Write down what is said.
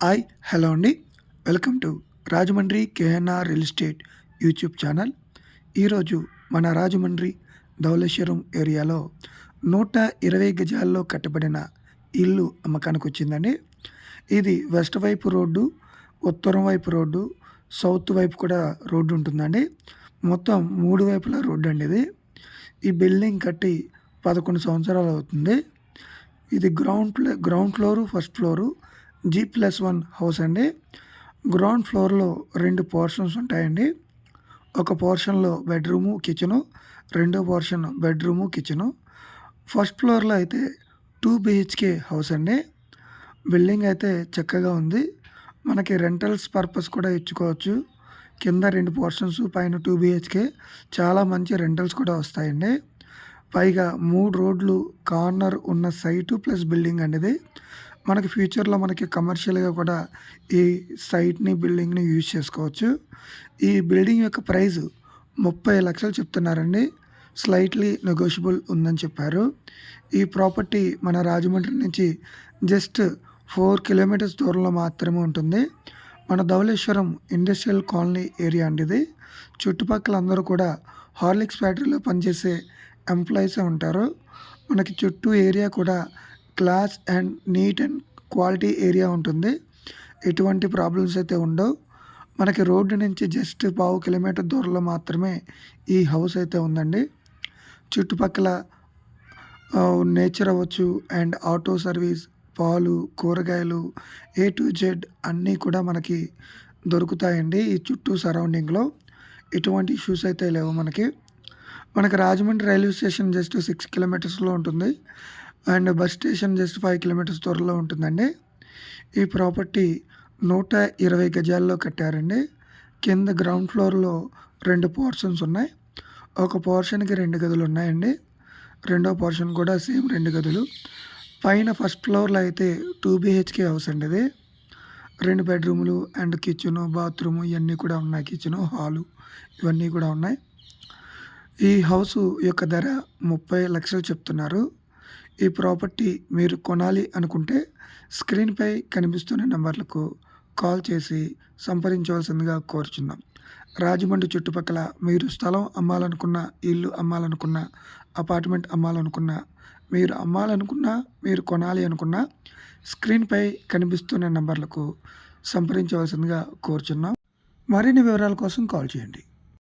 Hi hello అండి. Welcome to Rajahmundry KNR real estate YouTube channel. ఈరోజు మన రాజమండ్రి ధవళేశ్వరం ఏరియాలో 120 గజాల్లో కట్టబడిన ఇల్లు అమ్మకానికి వచ్చిందండి. ఇది వెస్ట్ వైపు రోడ్డు, ఉత్తరం వైపు రోడ్డు, సౌత్ వైపు కూడా రోడ్డు ఉంటుందండి. మొత్తం 3 వైపులా రోడ్డు అండి ఇది. ఈ బిల్డింగ్ కట్టి 11 సంవత్సరాలు అవుతుంది. ఇది ground floor, first floor, G+1 house అండి. గ్రౌండ్ ఫ్లోర్‌లో 2 పోర్షన్స్ ఉంటాయండి. ఒక పోర్షన్‌లో బెడ్‌రూము, కిచెను, రెండో పోర్షన్ బెడ్‌రూము, కిచెను. ఫస్ట్ ఫ్లోర్‌లో అయితే 2 BHK హౌస్ అండి. బిల్డింగ్ అయితే చక్కగా ఉంది. మనకి రెంటల్స్ పర్పస్ కూడా ఇచ్చుకోవచ్చు. కింద 2 పోర్షన్స్, పైన 2 BHK చాలా మంచి రెంటల్స్ కూడా వస్తాయండి. పైగా 3 రోడ్లు కార్నర్ ఉన్న సైటు ప్లస్ బిల్డింగ్ అండి ఇది. మనకి ఫ్యూచర్‌లో మనకి కమర్షియల్‌గా కూడా ఈ సైట్‌ని, బిల్డింగ్‌ని యూజ్ చేసుకోవచ్చు. ఈ బిల్డింగ్ యొక్క ప్రైస్ 30 లక్షలు చెప్తున్నారండి. స్లైట్‌లీ నెగోషియబుల్ ఉందని చెప్పారు. ఈ ప్రాపర్టీ మన రాజమండ్రి నుంచి జస్ట్ 4 కిలోమీటర్స్ దూరంలో మాత్రమే ఉంటుంది. మన ధవళేశ్వరం ఇండస్ట్రియల్ కాలనీ ఏరియా అండి ఇది. చుట్టుపక్కల అందరూ కూడా హార్లిక్స్ ఫ్యాక్టరీలో పనిచేసే ఎంప్లాయీసే ఉంటారు. మనకి చుట్టూ ఏరియా కూడా class and neat and quality area ఉంటుంది. ఎటువంటి ప్రాబ్లమ్స్ అయితే ఉండవు. మనకి రోడ్డు నుంచి జస్ట్ 1/2 కిలోమీటర్ దూరంలో మాత్రమే ఈ హౌస్ అయితే ఉందండి. చుట్టుపక్కల నేచర్ అవ్వచ్చు అండ్ ఆటో సర్వీస్, పాలు, కూరగాయలు A to Z అన్నీ కూడా మనకి దొరుకుతాయండి ఈ చుట్టూ సరౌండింగ్‌లో. ఎటువంటి ఇష్యూస్ అయితే లేవు మనకి. మనకి రాజమండ్రి రైల్వే స్టేషన్ జస్ట్ 6 కిలోమీటర్స్‌లో ఉంటుంది. And bus station just 5 kilometres దూరంలో ఉంటుందండి. ఈ ప్రాపర్టీ 120 గజాల్లో కట్టారండి. కింద గ్రౌండ్ ఫ్లోర్‌లో 2 పోర్షన్స్ ఉన్నాయి. ఒక పోర్షన్‌కి 2 గదులు ఉన్నాయండి. రెండో పోర్షన్ కూడా సేమ్ 2 గదులు. పైన ఫస్ట్ ఫ్లోర్‌లో అయితే 2 BHK హౌస్ అండి ఇది. 2 బెడ్‌రూములు అండ్ కిచెను, బాత్రూము ఇవన్నీ కూడా ఉన్నాయి. కిచెను, హాలు ఇవన్నీ కూడా ఉన్నాయి. ఈ హౌసు యొక్క ధర 30 లక్షలు చెప్తున్నారు. ఈ ప్రాపర్టీ మీరు కొనాలి అనుకుంటే స్క్రీన్‌పై కనిపిస్తున్న నంబర్లకు కాల్ చేసి సంప్రదించవలసిందిగా కోరుచున్నాం. రాజమండ్రి చుట్టుపక్కల మీరు స్థలం అమ్మాలనుకున్న, ఇల్లు అమ్మాలనుకున్న, అపార్ట్మెంట్ అమ్మాలనుకున్న, మీరు కొనాలి అనుకున్న స్క్రీన్‌పై కనిపిస్తున్న నంబర్లకు సంప్రదించవలసిందిగా కోరుచున్నాం. మరిన్ని వివరాల కోసం కాల్ చేయండి.